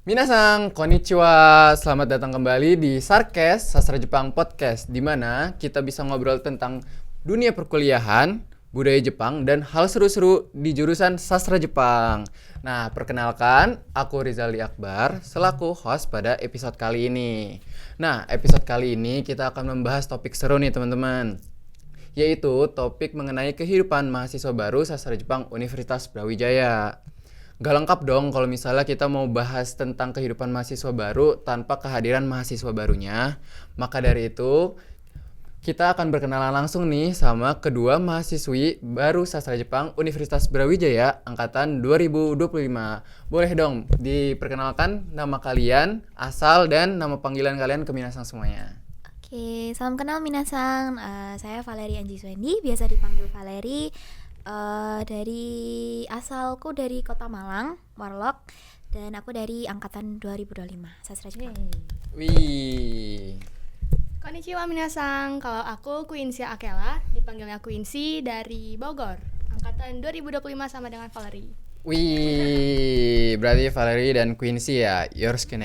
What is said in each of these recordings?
Minasang, konnichiwa. Selamat datang kembali di Sarkes, Sastra Jepang Podcast, di mana kita bisa ngobrol tentang dunia perkuliahan, budaya Jepang, dan hal seru-seru di jurusan Sastra Jepang. Nah, perkenalkan, aku Rizali Akbar, selaku host pada episode kali ini. Nah, episode kali ini kita akan membahas topik seru nih teman-teman, yaitu topik mengenai kehidupan mahasiswa baru Sastra Jepang Universitas Brawijaya. Gak lengkap dong kalau misalnya kita mau bahas tentang kehidupan mahasiswa baru tanpa kehadiran mahasiswa barunya. Maka dari itu, kita akan berkenalan langsung nih sama kedua mahasiswi baru Sastra Jepang Universitas Brawijaya Angkatan 2025. Boleh dong diperkenalkan nama kalian, asal, dan nama panggilan kalian ke minasang semuanya. Oke, salam kenal minasang. Saya Valeri Anji Swendi, biasa dipanggil Valeri. Asalku dari Kota Malang, Warlock, dan aku dari angkatan 2025 Sastra Jepang. Wih. Konnichiwa minasang, kalau aku Quincy Akela, dipanggilnya Quincy dari Bogor, angkatan 2025 sama dengan Valerie. Wih, berarti Valerie dan Quincy ya, yoroshiku.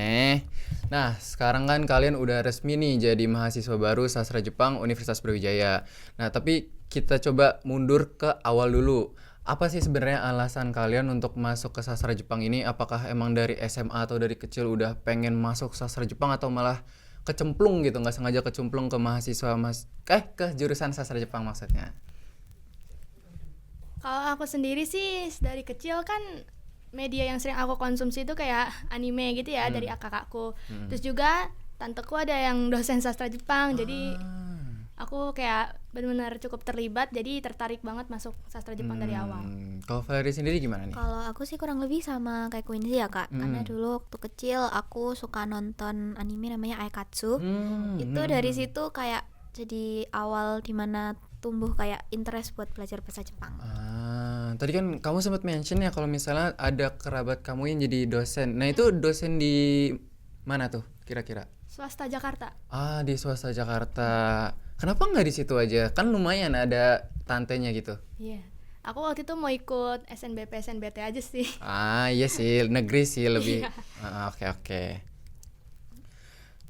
Nah, sekarang kan kalian udah resmi nih jadi mahasiswa baru Sastra Jepang Universitas Brawijaya. Nah, tapi kita coba mundur ke awal dulu. Apa sih sebenarnya alasan kalian untuk masuk ke Sastra Jepang ini? Apakah emang dari SMA atau dari kecil udah pengen masuk Sastra Jepang atau malah kecemplung gitu, nggak sengaja kecemplung ke ke jurusan Sastra Jepang maksudnya? Kalau aku sendiri sih dari kecil kan media yang sering aku konsumsi itu kayak anime gitu ya dari kakakku. Terus juga tanteku ada yang dosen sastra Jepang, jadi aku kayak benar-benar cukup terlibat, jadi tertarik banget masuk sastra Jepang dari awal. Kalau Valerie sendiri gimana nih? Kalau aku sih kurang lebih sama kayak Quincy ya kak, karena dulu waktu kecil aku suka nonton anime namanya Aikatsu. Itu dari situ kayak jadi awal dimana tumbuh kayak interest buat belajar bahasa Jepang. Tadi kan kamu sempat mention ya kalau misalnya ada kerabat kamu yang jadi dosen. Nah, itu dosen di mana tuh kira-kira? Swasta Jakarta. Di swasta Jakarta. Kenapa nggak di situ aja? Kan lumayan ada tantenya gitu. Iya. Aku waktu itu mau ikut SNBP SNBT aja sih. Iya sih, negeri sih lebih. Iya. Oke.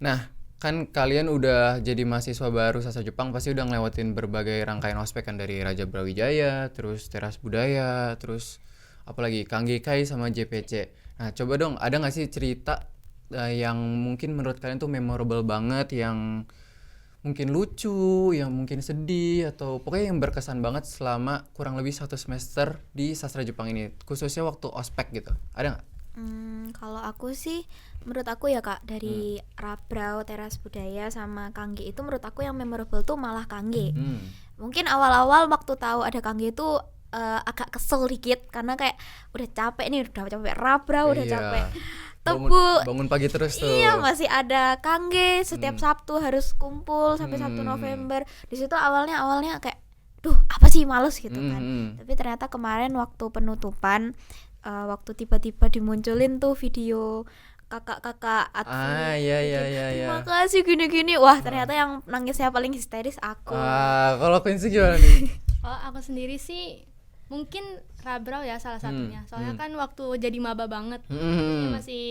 Nah, kan kalian udah jadi mahasiswa baru Sastra Jepang, pasti udah ngelewatin berbagai rangkaian ospek kan, dari Raja Brawijaya, terus Teras Budaya, terus apalagi Kanggekai sama JPC. Nah, coba dong, ada nggak sih cerita yang mungkin menurut kalian tuh memorable banget, yang mungkin lucu, yang mungkin sedih, atau pokoknya yang berkesan banget selama kurang lebih 1 semester di Sastra Jepang ini, khususnya waktu ospek gitu. Ada nggak? Kalau aku sih, menurut aku ya kak, dari Rabrau, Teras Budaya sama Kangge itu menurut aku yang memorable tuh malah Kangge. Mungkin awal-awal waktu tahu ada Kangge itu agak kesel dikit karena kayak udah capek nih, udah capek Rabrau, udah Iya. capek Tebu. Bangun pagi terus tuh. Iya, masih ada Kangge setiap Sabtu harus kumpul sampai 1 November. Di situ awalnya kayak duh, apa sih, males gitu kan. Tapi ternyata kemarin waktu penutupan, waktu tiba-tiba dimunculin tuh video kakak-kakak Atfi Iya. terima kasih gini-gini, wah ternyata yang nangisnya paling histeris aku. Kalau Quincy gimana nih? Kalau aku sendiri sih mungkin Rabrau ya salah satunya. Soalnya kan waktu jadi maba banget, jadi masih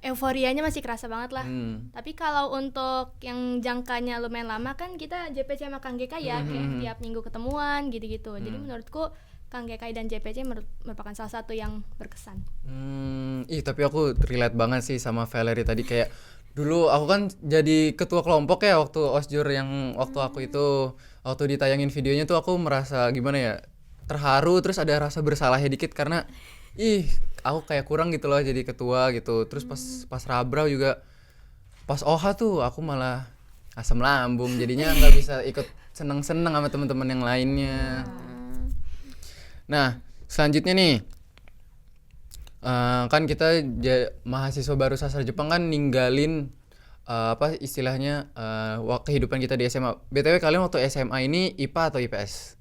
euforianya masih kerasa banget lah. Tapi kalau untuk yang jangkanya lumayan lama kan kita JPC sama Kang GK ya, kayak tiap minggu ketemuan gitu-gitu. Jadi menurutku Kang GK dan JPC merupakan salah satu yang berkesan. Tapi aku relate banget sih sama Valerie tadi. Kayak dulu aku kan jadi ketua kelompok ya waktu osjur, yang waktu aku itu, waktu ditayangin videonya tuh aku merasa gimana ya, terharu, terus ada rasa bersalahnya dikit karena aku kayak kurang gitu loh jadi ketua gitu. Terus pas Rabrau juga, pas OHA tuh aku malah asam lambung, jadinya nggak bisa ikut seneng-seneng sama teman-teman yang lainnya. Nah, selanjutnya nih, kan kita mahasiswa baru Sastra Jepang kan ninggalin apa istilahnya kehidupan kita di SMA. BTW kalian waktu SMA ini IPA atau IPS?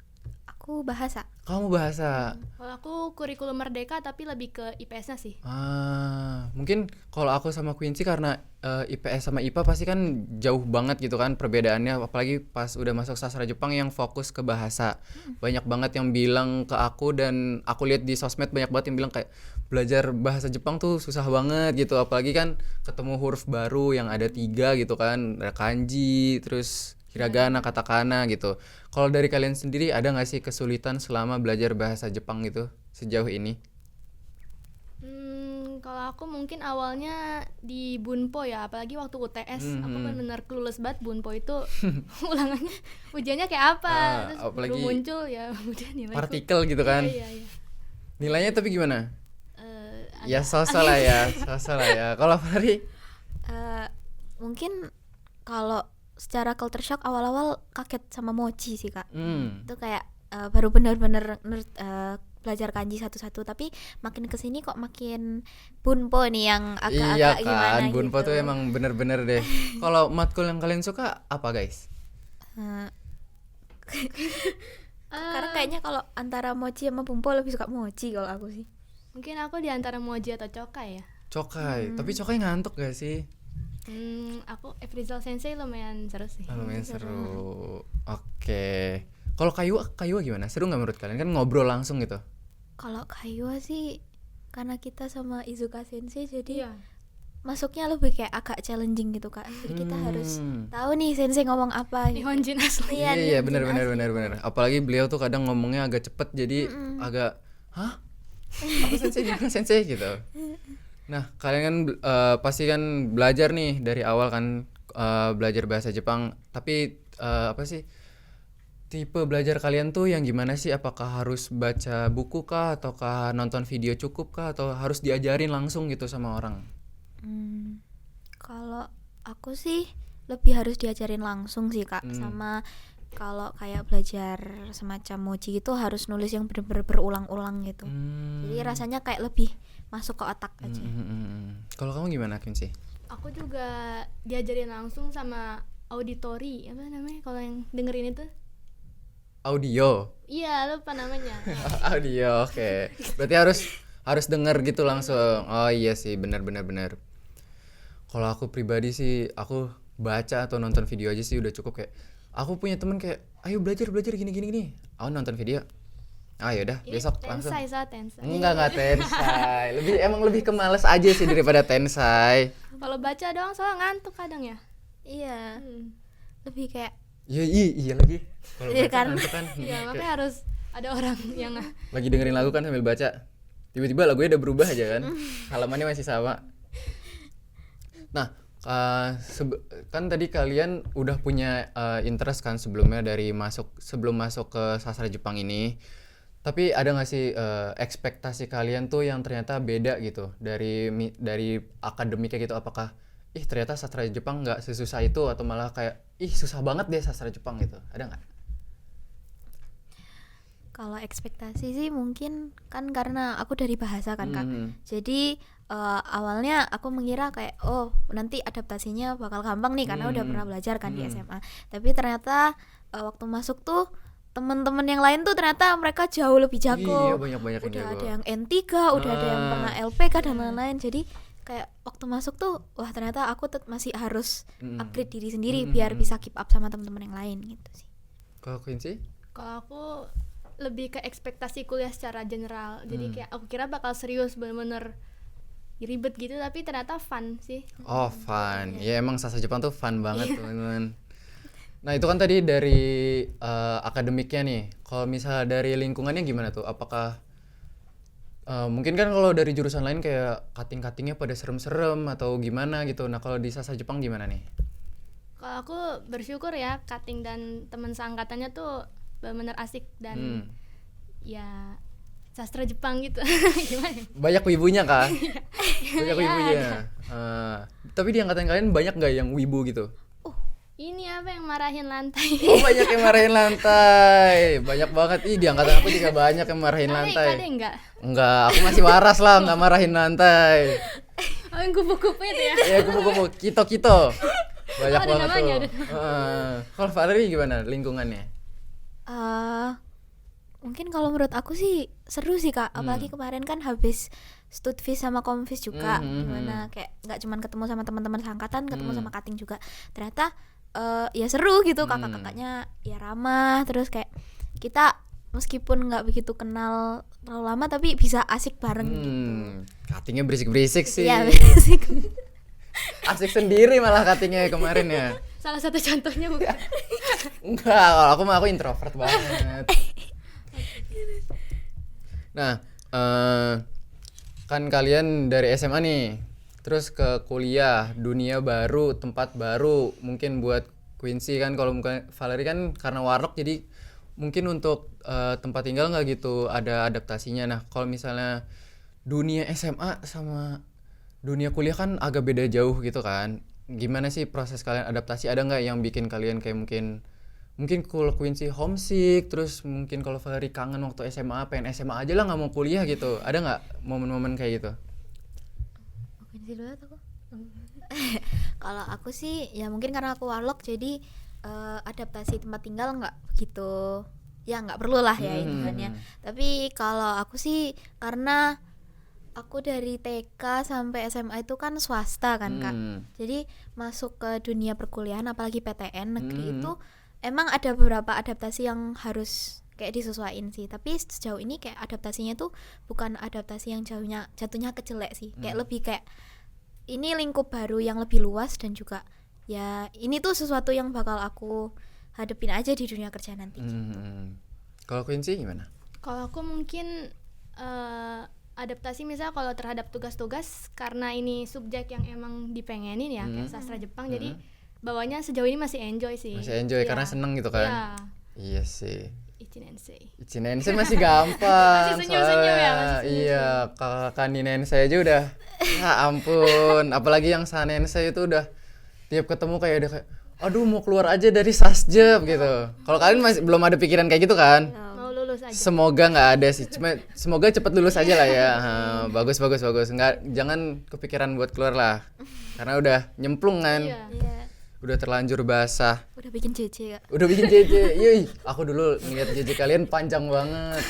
Aku bahasa. Kamu bahasa. Kalau aku kurikulum merdeka tapi lebih ke IPS-nya sih. Mungkin kalau aku sama Quincy karena IPS sama IPA pasti kan jauh banget gitu kan perbedaannya, apalagi pas udah masuk sastra Jepang yang fokus ke bahasa. Banyak banget yang bilang ke aku dan aku lihat di sosmed banyak banget yang bilang kayak belajar bahasa Jepang tuh susah banget gitu, apalagi kan ketemu huruf baru yang ada 3 gitu kan, ada kanji, terus hiragana, katakana gitu. Kalau dari kalian sendiri ada nggak sih kesulitan selama belajar bahasa Jepang gitu sejauh ini? Kalau aku mungkin awalnya di Bunpo ya, apalagi waktu UTS aku benar-benar clueless banget Bunpo itu ulangannya ujiannya kayak apa, terus apalagi baru muncul ya udah nilai partikel gitu kan. Iya. Nilainya tapi gimana? Ya so-so lah ya. Kalau Fari? Mungkin kalau secara culture shock awal-awal kaget sama mochi sih Kak. Itu kayak baru benar-benar belajar kanji satu-satu, tapi makin kesini kok makin bunpo nih yang agak-agak iya gimana kan, bunpo gitu. tuh emang bener-bener deh. Kalau matkul yang kalian suka apa guys? Karena kayaknya kalau antara mochi sama bunpo lebih suka mochi kalau aku sih. Mungkin aku di antara moji atau cokai ya. Cokai, tapi cokai ngantuk gak sih? Aku Efrizal Sensei lumayan seru sih. Lumayan seru. Oke. Kalau Kayua gimana? Seru nggak menurut kalian? Kan ngobrol langsung gitu. Kalau Kayua sih karena kita sama Izuka Sensei jadi Iya. masuknya lebih kayak agak challenging gitu Kak. Jadi kita harus tahu nih Sensei ngomong apa gitu. Nihonjin asli. Iya benar. Apalagi beliau tuh kadang ngomongnya agak cepet jadi agak hah? Apa sensei gimana sensei gitu. Nah kalian kan pasti kan belajar nih dari awal kan belajar bahasa Jepang. Tapi apa sih tipe belajar kalian tuh yang gimana sih? Apakah harus baca buku kah, ataukah nonton video cukup kah, atau harus diajarin langsung gitu sama orang? Kalau aku sih lebih harus diajarin langsung sih Kak. Sama kalau kayak belajar semacam mochi gitu harus nulis yang bener-bener berulang-ulang gitu. Jadi rasanya kayak lebih masuk ke otak aja. Kalau kamu gimana Quincy? Aku juga diajarin langsung sama auditori, apa namanya kalau yang dengerin itu? Audio. Iya, lupa namanya. Audio, oke. Berarti harus denger gitu langsung. Oh iya sih, benar. Kalau aku pribadi sih, aku baca atau nonton video aja sih udah cukup. Kayak aku punya temen kayak, ayo belajar gini. Aku nonton video. Yaudah, besok langsung. Tensai. Enggak tensai. Lebih ke males aja sih daripada tensai. Kalau baca doang soalnya ngantuk kadang ya. Iya. Lebih kayak Iya lagi. Kalau Iya baca kan? ngantuk kan. Iya, makanya harus ada orang yang Lagi dengerin lagu kan sambil baca. Tiba-tiba lagunya udah berubah aja kan. Halamannya masih sama. Nah, kan tadi kalian udah punya interest kan sebelumnya sebelum masuk ke sastra Jepang ini. Tapi ada nggak sih ekspektasi kalian tuh yang ternyata beda gitu dari akademiknya gitu? Apakah ternyata sastra Jepang nggak sesusah itu, atau malah kayak susah banget deh sastra Jepang gitu? Ada nggak? kalau ekspektasi sih mungkin kan karena aku dari bahasa kan Kak. Jadi awalnya aku mengira kayak nanti adaptasinya bakal gampang nih karena udah pernah belajar kan di SMA. Tapi ternyata waktu masuk tuh teman-teman yang lain tuh ternyata mereka jauh lebih jago. Iya, banyak yang udah jago. ada yang N3, udah ada yang pernah LPK dan lain-lain. Jadi kayak waktu masuk tuh wah ternyata aku masih harus upgrade diri sendiri biar bisa keep up sama teman-teman yang lain gitu sih. Kalau Quincy? Kalau aku lebih ke ekspektasi kuliah secara general. Jadi kayak aku kira bakal serius bener-bener ribet gitu, tapi ternyata fun sih. Oh fun, ya emang sastra Jepang tuh fun banget teman-teman. Nah itu kan tadi dari akademiknya nih. Kalau misalnya dari lingkungannya gimana tuh? Apakah mungkin kan kalau dari jurusan lain kayak cutting-cuttingnya pada serem-serem atau gimana gitu. Nah kalau di sastra Jepang gimana nih? Kalau aku bersyukur ya, cutting dan teman seangkatannya tuh benar-benar asik dan ya sastra Jepang gitu. Gimana? Banyak wibunya kah? Banyak wibunya. Tapi di angkatan kalian banyak nggak yang wibu gitu? Ini apa yang marahin lantai? Oh banyak yang marahin lantai. Banyak banget. Di angkatan aku juga banyak yang marahin lantai. Kade enggak? Enggak, aku masih waras lah nggak marahin lantai. Oh yang kupu-kupu itu ya? Iya kupu-kupu, kito. Banyak ada banget namanya, tuh. Kalau Valerie gimana lingkungannya? Mungkin kalau menurut aku sih seru sih Kak, apalagi kemarin kan habis Studvis sama Komvis juga, dimana kayak nggak cuman ketemu sama teman-teman seangkatan, ketemu sama cutting juga. Ternyata ya seru gitu, kakak-kakaknya ya ramah, terus kayak kita meskipun nggak begitu kenal terlalu lama tapi bisa asik bareng gitu. Cuttingnya berisik-berisik sih. Iya basic. Asik sendiri malah cuttingnya kemarin ya. Salah satu contohnya bukan. Enggak, kalau aku introvert banget. Nah, kan kalian dari SMA nih, terus ke kuliah, dunia baru, tempat baru, mungkin buat Quincy kan, kalau mungkin Valerie kan karena warlock jadi mungkin untuk tempat tinggal nggak gitu ada adaptasinya. Nah, kalau misalnya dunia SMA sama dunia kuliah kan agak beda jauh gitu kan. Gimana sih proses kalian adaptasi? Ada nggak yang bikin kalian kayak mungkin kalau Quincy homesick, terus mungkin kalau Valerie kangen waktu SMA, pengen SMA aja lah nggak mau kuliah gitu. Ada nggak momen-momen kayak gitu? Quincy dulu atau aku? Kalau aku sih ya mungkin karena aku warlock jadi adaptasi tempat tinggal nggak gitu, ya nggak perlu lah ya intinya. Tapi kalau aku sih karena aku dari TK sampai SMA itu kan swasta kan Kak, jadi masuk ke dunia perkuliahan apalagi PTN negeri itu emang ada beberapa adaptasi yang harus kayak disesuaiin sih. Tapi sejauh ini kayak adaptasinya tuh bukan adaptasi yang jatuhnya ke jelek sih, kayak lebih kayak ini lingkup baru yang lebih luas dan juga ya ini tuh sesuatu yang bakal aku hadepin aja di dunia kerja nanti gitu. Kalau Quincy gimana? Kalau aku mungkin adaptasi misalnya kalau terhadap tugas-tugas, karena ini subjek yang emang dipengenin ya, kayak sastra Jepang, jadi bawanya sejauh ini masih enjoy sih. Masih enjoy karena seneng gitu kan? Iya. Iya sih. Ichinensei. Masih gampang. Masih senyum-senyum ya, masih senyum-senyum. Iya, kakak ninensei aja udah. Ya ampun, apalagi yang sanensei itu udah tiap ketemu kayak udah kayak aduh mau keluar aja dari sasjep gitu. Kalau kalian masih belum ada pikiran kayak gitu kan? Mau lulus aja. Semoga nggak ada sih, cuma semoga cepet lulus aja lah ya. Bagus. Nggak, jangan kepikiran buat keluar lah, karena udah nyemplung kan. Iya. Udah terlanjur basah. Udah bikin JJ Kak. Udah bikin JJ. Yoi, aku dulu ngeliat JJ kalian panjang banget.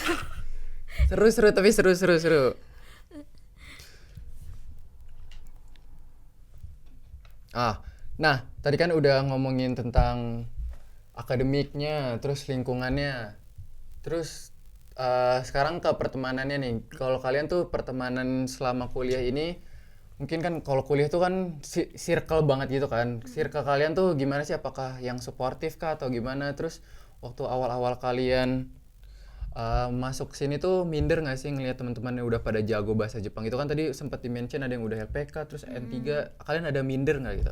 Seru tapi seru. Nah, tadi kan udah ngomongin tentang akademiknya, terus lingkungannya. Terus sekarang ke pertemanannya nih. Kalau kalian tuh pertemanan selama kuliah ini, mungkin kan kalau kuliah tuh kan circle banget gitu kan. Circle kalian tuh gimana sih? Apakah yang suportif kah atau gimana? Terus waktu awal-awal kalian masuk sini tuh minder nggak sih ngelihat teman-teman yang udah pada jago bahasa Jepang? Itu kan tadi sempat di-mention ada yang udah LPK, terus N3. Kalian ada minder nggak gitu?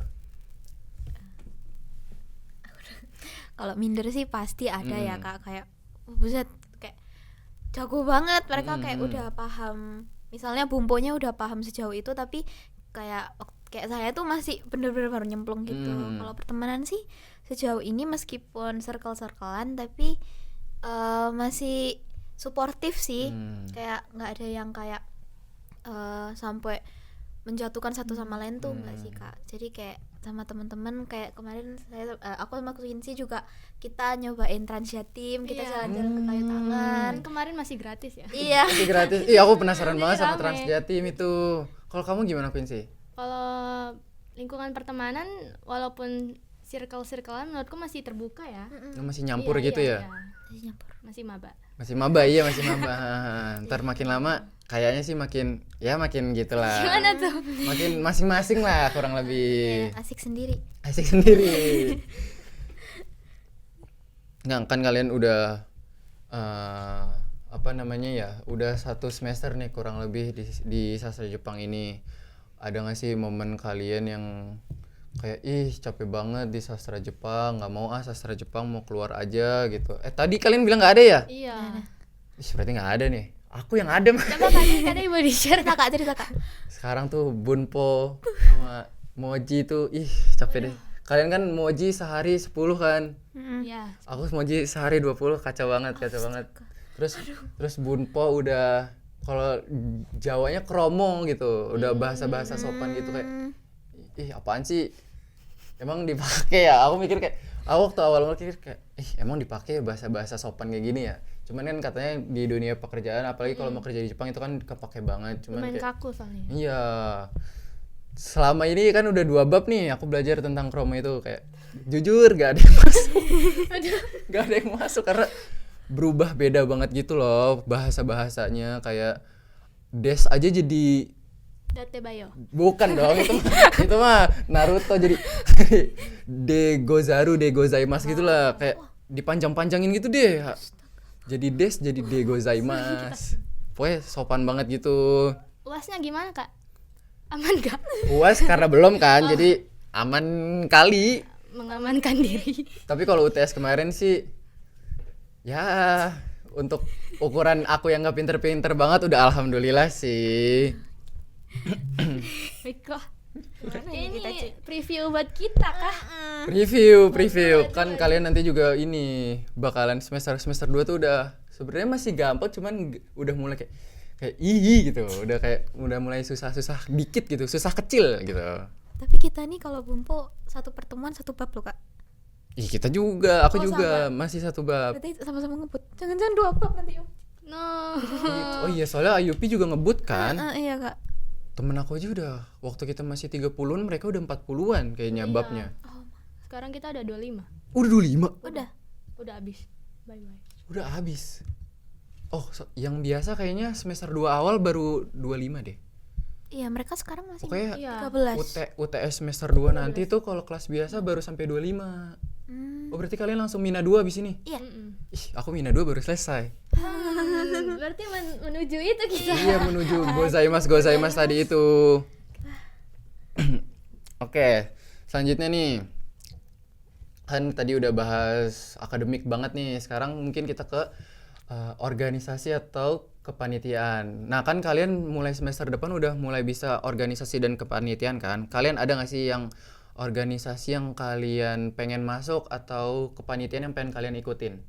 Kalau minder sih pasti ada ya Kak, kayak buset kayak jago banget mereka, kayak udah paham, misalnya bumponya udah paham sejauh itu, tapi kayak saya tuh masih bener-bener baru nyemplung gitu. Kalau pertemanan sih sejauh ini meskipun circle-circlean tapi masih suportif sih, kayak nggak ada yang kayak sampai menjatuhkan satu sama lain tuh nggak sih Kak. Jadi kayak sama teman-teman kayak kemarin aku sama Quincy juga kita nyobain Transjatim, kita jalan-jalan ke Kayu Tangan. Kemarin masih gratis ya. Iya. Masih gratis. Iya, aku penasaran banget sama rame. Transjatim itu. Kalau kamu gimana Quincy? Kalau lingkungan pertemanan walaupun circle-circlean menurutku masih terbuka ya. Masih nyampur gitu ya? Iya. Masih maba. Masih maba. Ntar makin lama kayaknya sih makin gitulah. Gimana tuh? Makin masing-masing lah kurang lebih. Asik sendiri. Nggak, kan kalian udah udah 1 semester nih kurang lebih di sastra Jepang ini. Ada nggak sih momen kalian yang kayak capek banget di sastra Jepang, nggak mau sastra Jepang, mau keluar aja gitu? Tadi kalian bilang nggak ada ya? Iya. Berarti nggak ada nih. Aku yang ada mah. Coba kan ibu di-share. cerita kak. Sekarang tuh Bunpo sama Moji tuh capek deh. Kalian kan Moji sehari 10 kan? Iya. Aku Moji sehari 20, kacau banget. Terus Bunpo udah, kalau Jawanya kromo gitu, udah bahasa-bahasa sopan gitu kayak apaan sih? emang dipakai ya? Aku mikir kayak, aku waktu awal mikir kayak, emang dipakai bahasa-bahasa sopan kayak gini ya? Cuman kan katanya di dunia pekerjaan, apalagi kalau mau kerja di Jepang itu kan kepake banget. Cuman Lumayan kayak, kaku soalnya. iya. Selama ini kan udah 2 bab nih aku belajar tentang Chrome itu kayak jujur gak ada yang masuk. Gak ada yang masuk karena berubah beda banget gitu loh bahasa-bahasanya kayak des aja jadi Date bayo. bukan dong itu mah Naruto jadi de gozaimasu gitu lah kayak dipanjang-panjangin gitu deh. Jadi des jadi de gozaimasu. Pokoknya sopan banget gitu. UASnya gimana Kak? Aman gak? UAS karena belum kan, jadi aman kali. Mengamankan diri. Tapi kalau UTS kemarin sih, ya untuk ukuran aku yang nggak pinter-pinter banget udah alhamdulillah sih. Baiklah. Gimana ya Ini kita, Ci? preview buat kita Kak. Preview kan kalian nanti juga ini bakalan semester 2 tuh udah sebenarnya masih gampang cuman udah mulai kayak gitu, udah mulai susah-susah dikit gitu, susah kecil gitu. Tapi kita nih kalau Bumpo satu pertemuan satu bab loh Kak. Ih kita juga, aku Oh, juga sama. masih satu bab. Berarti sama-sama ngebut. Jangan-jangan 2 bab nanti Om. No. Oh iya soalnya Ayupi juga ngebut kan. Iya Kak. Temen aku aja udah waktu kita masih 30-an mereka udah 40-an kayaknya Iya. babnya. Sekarang kita ada 25. Udah 25. Udah habis. Bye bye. Udah habis. Oh, yang biasa kayaknya semester 2 awal baru 25 deh. Iya, mereka sekarang masih Pokoknya Iya. 13. UTS semester 2 nanti tuh kalau kelas biasa baru sampai 25. Oh, berarti kalian langsung Mina 2 abis ini? Iya. Ih, aku Mina 2 baru selesai. Berarti menuju itu kita. Iya, menuju gozaimasu tadi itu. Oke, selanjutnya nih. Kan tadi udah bahas akademik banget nih. Sekarang mungkin kita ke organisasi atau kepanitiaan. Nah kan kalian mulai semester depan udah mulai bisa organisasi dan kepanitiaan kan. Kalian ada nggak sih yang organisasi yang kalian pengen masuk atau kepanitiaan yang pengen kalian ikutin?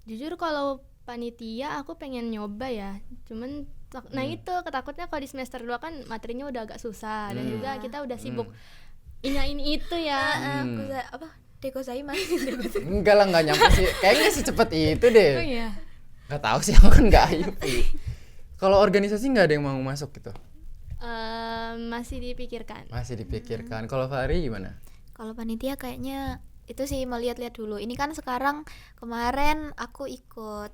Jujur kalau panitia aku pengen nyoba ya. Cuman nah itu ketakutnya kalau di semester 2 kan materinya udah agak susah dan juga kita udah sibuk ini itu ya. Dekozaimasu. Enggak lah, nggak nyampe sih. Kayaknya secepat itu deh. Oh iya. Nggak tahu sih, aku kan nggak Ayupi. Kalau organisasi nggak ada yang mau masuk gitu? Masih dipikirkan. Masih dipikirkan. Kalau Fahri gimana? Kalau panitia kayaknya itu sih mau lihat-lihat dulu. Ini kan sekarang kemarin aku ikut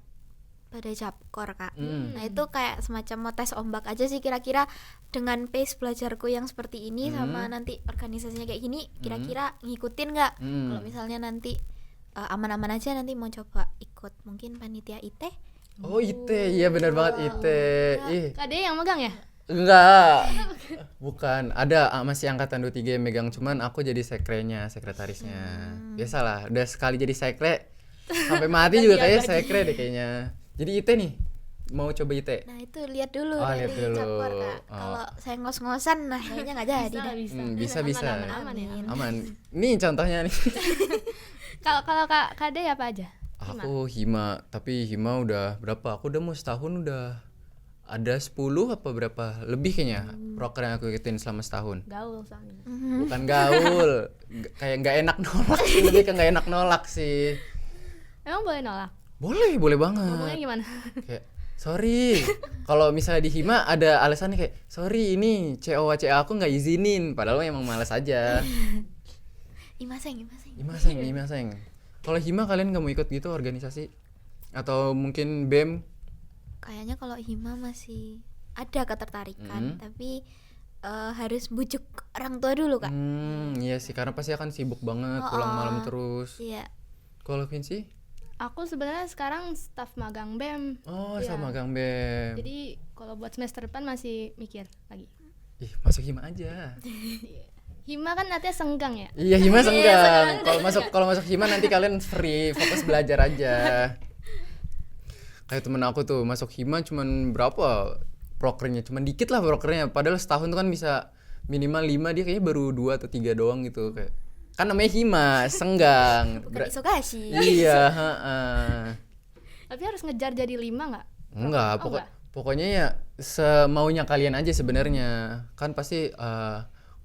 pada Japkor Kak. Nah itu kayak semacam mau tes ombak aja sih kira-kira dengan pace belajarku yang seperti ini sama nanti organisasinya kayak gini kira-kira ngikutin nggak? Kalau misalnya nanti aman-aman aja nanti mau coba ikut mungkin panitia IT. Oh IT, iya benar banget IT. Ih, Kak Dea yang megang ya? enggak. Bukan, ada masih angkatan 23 yang megang, cuman aku jadi sekretarisnya. Biasalah, udah sekali jadi sekre sampai mati juga kayaknya sekre deh kayaknya. Jadi IT nih, mau coba IT. Nah itu lihat dulu Oh, dari lihat dulu. Japkor Kak. Oh. Kalau saya ngos-ngosan nah kayaknya nggak jadi dah. Bisa. Aman ya. Aman. Nih contohnya nih. Kalau Kak Dea apa aja? Aku Hima, tapi Hima udah berapa? Aku udah mau setahun udah ada 10 apa berapa? Lebih kayaknya proker yang aku ikutin selama setahun. Gaul soalnya. Bukan gaul, kayak nggak enak nolak sih, lebih ke nggak enak nolak sih. Emang boleh nolak? Boleh banget. Ngomongnya gimana? Kayak sorry, kalau misalnya di Hima ada alasannya kayak sorry ini COA aku nggak izinin, padahal emang malas aja. Imaseng. Imaseng. Kalau Hima kalian nggak mau ikut gitu organisasi? Atau mungkin BEM? Kayaknya kalau Hima masih ada ketertarikan tapi harus bujuk orang tua dulu Kak. Iya sih karena pasti akan sibuk banget pulang malam terus. Iya. Kalau Vinci? Aku sebenarnya sekarang staf magang BEM. Oh, Iya. sama Gang BEM. Jadi kalau buat semester depan masih mikir lagi. Ih, masuk Hima aja. Hima kan nanti senggang ya. Iya, Hima senggang. Kalau masuk Hima nanti kalian free, fokus belajar aja. Kayak temen aku tuh masuk Hima cuman berapa prokernya? Cuman dikit lah prokernya. Padahal setahun tuh kan bisa minimal 5, dia kayaknya baru 2 atau 3 doang gitu kayak. Kan namanya Hima, senggang. Bukan Isogashi. Iya, heeh. Tapi harus ngejar jadi 5 nggak? Enggak, Oh, enggak. pokoknya ya semaunya kalian aja sebenarnya. Kan pasti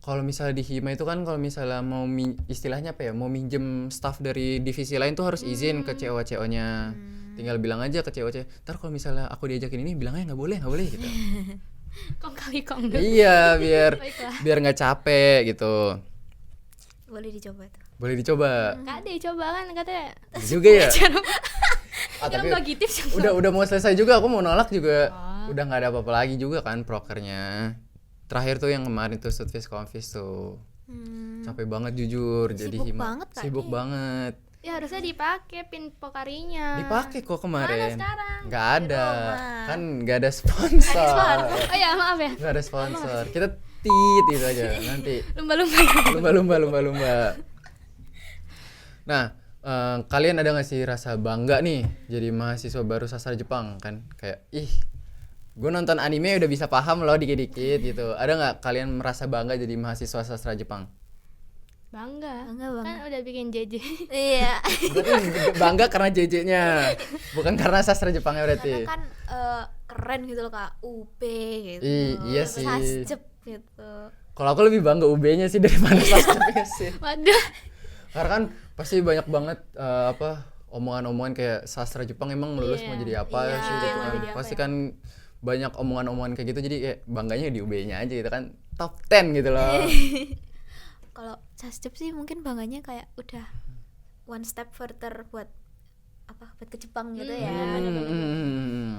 kalau misalnya di Hima itu kan kalau misalnya mau istilahnya apa ya, mau minjem staff dari divisi lain tuh harus izin ke CEO-nya. Tinggal bilang aja ke CEO-nya, ntar kalau misalnya aku diajakin ini bilang aja nggak boleh gitu. Kong kali kong dulu. Iya, Baiklah. biar nggak capek gitu. Boleh dicoba tuh. Boleh dicoba. Kak deh coba kan katanya. Juga ya. Yang bagi tips udah mau selesai juga, aku mau nolak juga. Udah nggak ada apa-apa lagi juga kan prokernya. Terakhir tuh yang kemarin tuh Sudfis Konfis tuh. Capek banget jujur jadi Sibuk Hima. banget, Kak, Sibuk nih. banget. Ya harusnya dipakai pin pokarinya. Dipakai kok kemarin. Mana sekarang? Nggak ada. rumah. Kan nggak ada sponsor. Oh ya maaf ya. Nggak ada sponsor. Kita tit itu aja nanti. Lumba-lumba. Nah, kalian ada nggak sih rasa bangga nih jadi mahasiswa baru sastra Jepang kan? Kayak gue nonton anime udah bisa paham loh dikit-dikit gitu. Ada nggak kalian merasa bangga jadi mahasiswa sastra Jepang? Bangga. Bangga. Kan udah bikin JJ. Iya. Berarti bangga karena JJ-nya, bukan karena sastra Jepangnya berarti. Karena kan keren gitu loh Kak, UP gitu. Iya sih. Sasjep gitu. Kalau aku lebih bangga UB-nya sih daripada sastranya sih. Waduh. Karena kan pasti banyak banget omongan-omongan kayak sastra Jepang emang lulus mau jadi apa sih gitu mau kan. jadi apa Pasti ya? kan banyak omongan-omongan kayak gitu, jadi kayak bangganya di UB-nya aja gitu kan. Top 10 gitu loh. Kalau Sasjep sih mungkin bangganya kayak udah one step further buat ke Jepang gitu ya.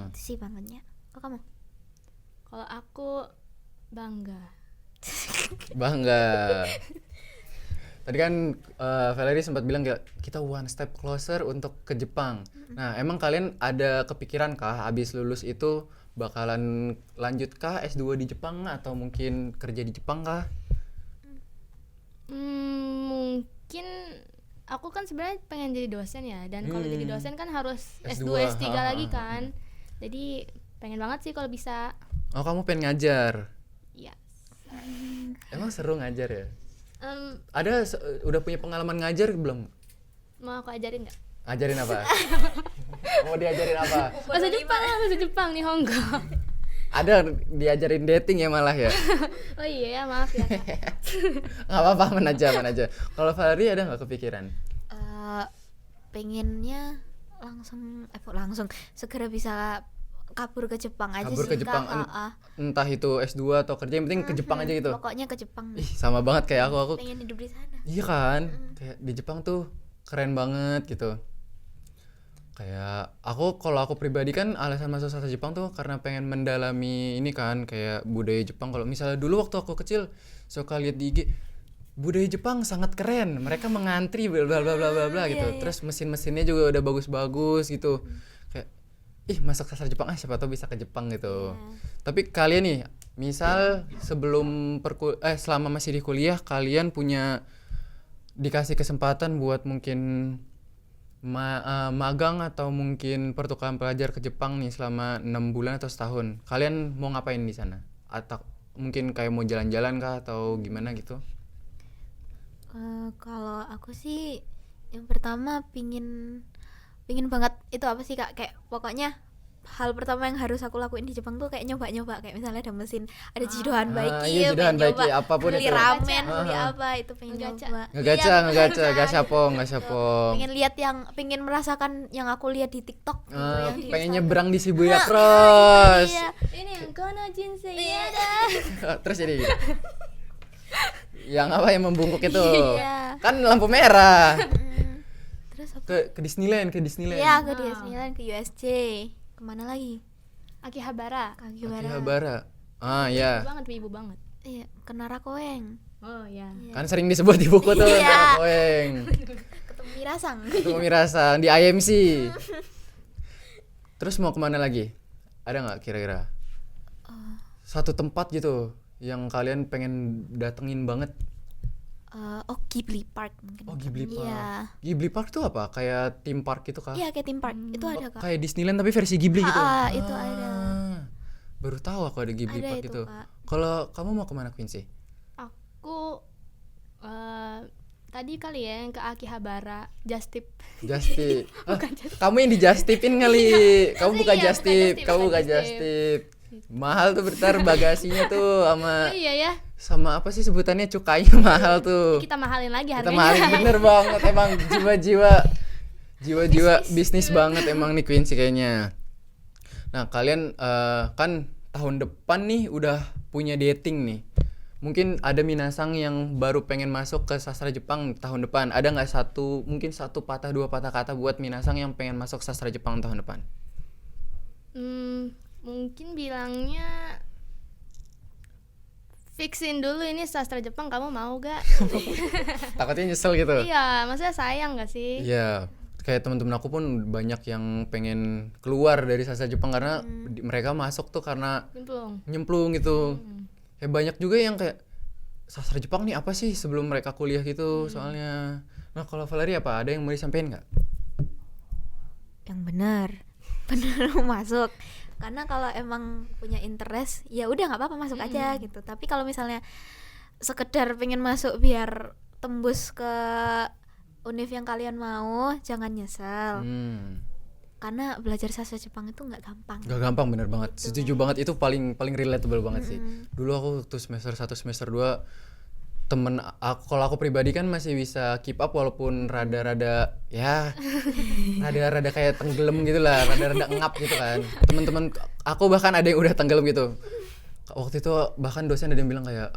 Itu sih bangganya. Kok kamu? Kalau aku bangga. Bangga. Tadi kan Valerie sempat bilang kayak kita one step closer untuk ke Jepang. Nah, emang kalian ada kepikiran kah abis lulus itu bakalan lanjut kah S2 di Jepang atau mungkin kerja di Jepang kah? Mungkin aku kan sebenarnya pengen jadi dosen ya, dan kalau jadi dosen kan harus S2, S2, S3 lagi kan. Jadi pengen banget sih kalau bisa. Oh, kamu pengen ngajar? Iya. Emang seru ngajar ya? Ada udah punya pengalaman ngajar belum? Mau aku ajarin nggak? Ajarin apa? Mau diajarin apa? Bahasa Jepang nih Honggo. Ada diajarin dating ya malah ya? Oh iya ya, maaf ya Kak. Nggak apa-apa, aman aja. Kalau Valerie ada nggak kepikiran? Pengennya langsung segera bisa kabur ke Jepang aja Kabur sih ke Jepang, Kak. entah itu S2 atau kerja, yang penting ke Jepang aja gitu. Pokoknya ke Jepang. Ih, sama banget kayak aku. Pengen hidup di sana. Iya kan? Kayak di Jepang tuh keren banget gitu. Kayak kalau aku pribadi kan alasan masuk sastra Jepang tuh karena pengen mendalami ini kan kayak budaya Jepang. Kalau misalnya dulu waktu aku kecil suka lihat di IG budaya Jepang sangat keren. Mereka mengantri bla bla bla bla bla gitu. Iya. Terus mesin-mesinnya juga udah bagus-bagus gitu. Kayak masuk sastra Jepang siapa tahu bisa ke Jepang gitu. Tapi kalian nih, misal sebelum selama masih di kuliah kalian punya dikasih kesempatan buat mungkin magang atau mungkin pertukaran pelajar ke Jepang nih selama 6 bulan atau setahun. Kalian mau ngapain di sana? Atau mungkin kayak mau jalan-jalan kah atau gimana gitu? Kalau aku sih yang pertama pingin banget itu apa sih Kak, kayak pokoknya hal pertama yang harus aku lakuin di Jepang tuh kayak nyoba kayak misalnya ada mesin, ada jidohan baiki, iya, jidohan pengen baiki, nyoba apapun beli itu. ramen, beli apa itu pengen Ngegacha. nyoba. Ngegacha, gasyapong. Pengen lihat pengen merasakan yang aku lihat di TikTok gitu, yang di Pengen Instagram. nyebrang di Shibuya Cross. Iya. Ini yang kono jinsei. Terus jadi gitu. Yang apa yang membungkuk itu? Iya. Kan lampu merah. Terus apa? Ke Disneyland. Iya, ke Disneyland, ke USJ. Kemana lagi? Akihabara. Akihabara. Iya. Ibu banget, ibu banget. Iya, ke Narakoeng. Oh ya. Kan sering disebut di buku tuh, Iya. Koeng. Ketemu Mirasang. Ketemu Mirasang di IMC. Terus mau kemana lagi? Ada nggak kira-kira? Satu tempat gitu yang kalian pengen datengin banget? Ghibli Park mungkin. Oh, Ghibli Park. Iya. Ghibli Park tuh apa? Kayak theme park gitu kah? Iya, kayak theme park. Itu ada Kak. Kayak Disneyland tapi versi Ghibli gitu. Itu ada. Baru tahu aku ada Ghibli Ada Park itu, gitu. Kak. Kalau kamu mau kemana Quincy? Aku tadi kali ya yang ke Akihabara, Just Tip. Justip. Kamu yang di Justipin kali. Kamu bukan Iya, Justip, bukan kamu bukan Just Tip. Justip. Mahal tuh bentar bagasinya tuh Iya ya, sama apa sih sebutannya, cukainya mahal tuh. kita mahalin lagi Kita harganya. mahalin bener banget, emang jiwa-jiwa bisnis banget emang nih Quincy kayaknya. Nah kalian kan tahun depan nih udah punya dating nih. Mungkin ada minasang yang baru pengen masuk ke sastra Jepang tahun depan. Ada nggak mungkin satu patah dua patah kata buat minasang yang pengen masuk sastra Jepang tahun depan? Mungkin bilangnya fixin dulu ini sastra Jepang, kamu mau gak? Takutnya nyesel gitu. Iya, maksudnya sayang gak sih? Iya, kayak teman-teman aku pun banyak yang pengen keluar dari sastra Jepang karena mereka masuk tuh karena nyemplung gitu. Kayak banyak juga yang kayak sastra Jepang nih apa sih sebelum mereka kuliah gitu soalnya. Nah kalau Valerie apa? Ada yang mau disampaikan nggak? Yang benar masuk, karena kalau emang punya interest ya udah nggak apa-apa masuk aja gitu. Tapi kalau misalnya sekedar pengen masuk biar tembus ke univ yang kalian mau, jangan nyesel. Karena belajar sastra Jepang itu nggak gampang. Gak gampang, bener banget. Setuju banget, itu paling relatable banget sih. Dulu aku waktu semester 1 semester 2 temen aku, kalau aku pribadi kan masih bisa keep up walaupun rada-rada kayak tenggelam gitu lah, rada-rada ngap gitu kan. Temen-temen aku bahkan ada yang udah tenggelam gitu. Waktu itu bahkan dosen ada yang bilang kayak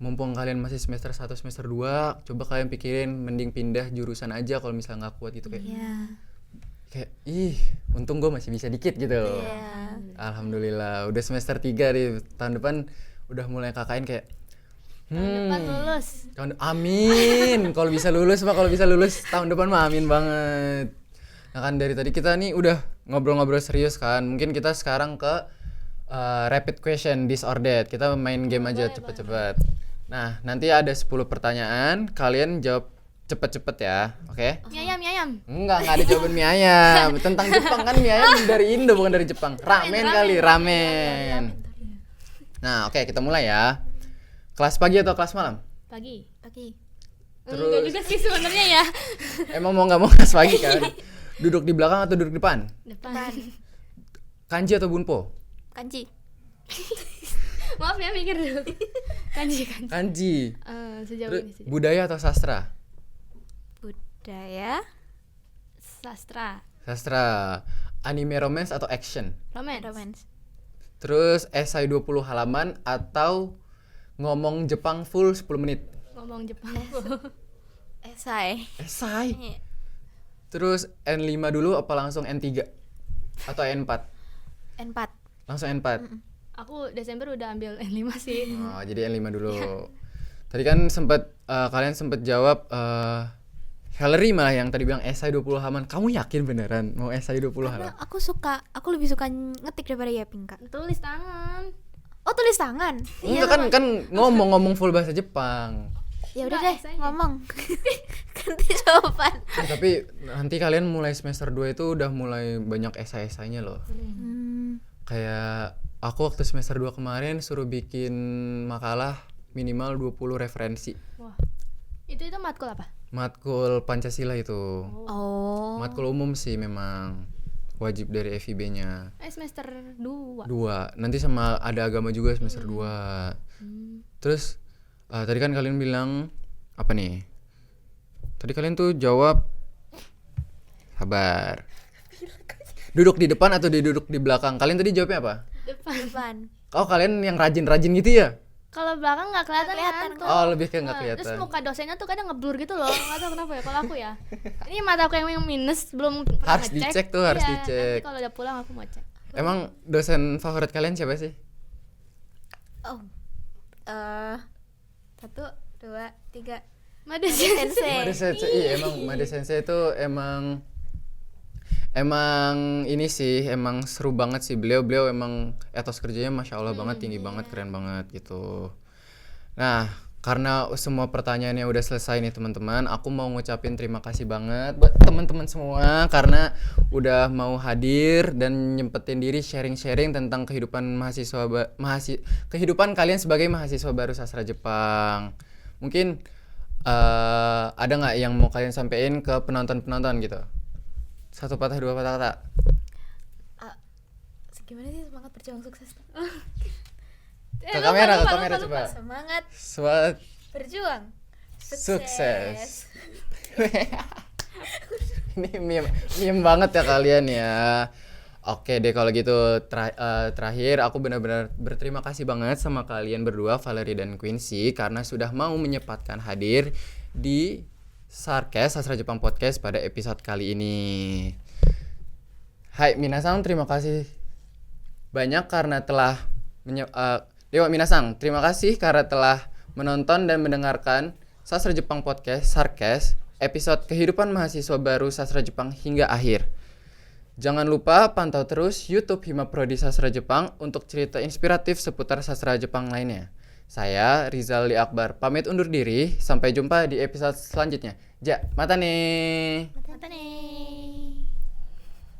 mumpung kalian masih semester 1 semester 2, coba kalian pikirin mending pindah jurusan aja kalau misalnya nggak kuat gitu kayak. Kayak untung gue masih bisa dikit gitu. Alhamdulillah udah semester 3 di tahun depan udah mulai KKN kayak Tahun depan lulus. Amin. Kalau bisa lulus tahun depan mah amin banget. Nah kan dari tadi kita nih udah ngobrol-ngobrol serius kan. Mungkin kita sekarang ke rapid question disordered. Kita main game aja cepet-cepet. Nah nanti ada 10 pertanyaan, kalian jawab cepet-cepet ya, oke? Mie ayam. Enggak ada jawaban mie ayam. Tentang Jepang kan mie ayam dari Indo bukan dari Jepang. Ramen. Nah, oke, kita mulai ya. Kelas pagi atau kelas malam? Pagi. Terus- Enggak juga sih sebenarnya ya. Emang mau nggak mau kelas pagi kan? Duduk di belakang atau duduk di depan? Depan. Kanji atau bunpo? Kanji. Maaf ya, mikir dulu. Kanji. Kanji. Sejauh Terus ini sih. budaya atau sastra? Budaya. Sastra. Anime romance atau action? Romance. Terus esai 20 halaman atau ngomong Jepang full 10 menit? Ngomong Jepang. Esai. Esai. Terus N5 dulu apa langsung N3? Atau N4? N4. Langsung N4. Aku Desember udah ambil N5 sih. Oh, jadi N5 dulu. Tadi kan kalian sempat jawab Valerie malah yang tadi bilang esai 20 halaman. Kamu yakin beneran mau esai 20 Karena halaman? aku lebih suka ngetik daripada typing, Kak. Tulis tangan. Oh, tulis tangan. Enggak kan ngomong full bahasa Jepang. Ya udah Enggak, deh, esainya. ngomong. Ganti jawaban. Tapi nanti kalian mulai semester 2 itu udah mulai banyak esai-esainya loh. Kayak aku waktu semester 2 kemarin suruh bikin makalah minimal 20 referensi. Wah. Itu matkul apa? Matkul Pancasila itu. Oh. Matkul umum sih memang wajib dari FIB-nya. Semester 2. 2. Nanti sama ada agama juga semester 2. Terus tadi kan kalian bilang apa nih? Tadi kalian tuh jawab sabar. Duduk di depan atau duduk di belakang? Kalian tadi jawabnya apa? Depan. Oh, kalian yang rajin-rajin gitu ya? Kalau belakang nggak kelihatan kan? Oh, lebih kayak nggak Terus kelihatan. muka dosennya tuh kadang ngeblur gitu loh. Nggak tahu kenapa ya. Kalau aku ya, ini mata aku yang minus belum pernah Harus ngecek. dicek tuh, harus Iya, dicek. Nanti kalau udah pulang aku mau cek. Emang dosen favorit kalian siapa sih? Oh. 1 2 3. Made Sensei. Made Sensei. Iya, emang Made Sensei itu emang ini sih emang seru banget sih. Beliau emang etos kerjanya masya Allah banget, tinggi banget, keren banget gitu. Nah, karena semua pertanyaannya udah selesai nih teman-teman, aku mau ngucapin terima kasih banget buat teman-teman semua karena udah mau hadir dan nyempetin diri sharing-sharing tentang kehidupan kehidupan kalian sebagai mahasiswa baru sastra Jepang. Mungkin ada nggak yang mau kalian sampein ke penonton gitu? 1 patah 2 patah kata. Gimana sih semangat berjuang sukses tuh? Ke kamera coba. Semangat berjuang Sukses. Ini meme banget ya kalian ya. Oke deh kalau gitu terakhir aku benar-benar berterima kasih banget sama kalian berdua Valerie dan Quincy karena sudah mau menyempatkan hadir di Sarkes Sastra Jepang Podcast pada episode kali ini. Hai minasang, terima kasih banyak karena telah Dewa minasang, terima kasih karena telah menonton dan mendengarkan Sastra Jepang Podcast Sarkes episode kehidupan mahasiswa baru Sastra Jepang hingga akhir. Jangan lupa pantau terus YouTube Hima Prodi Sastra Jepang untuk cerita inspiratif seputar sastra Jepang lainnya. Saya Rizal Akbar pamit undur diri, sampai jumpa di episode selanjutnya. Mata nih. Mata nih.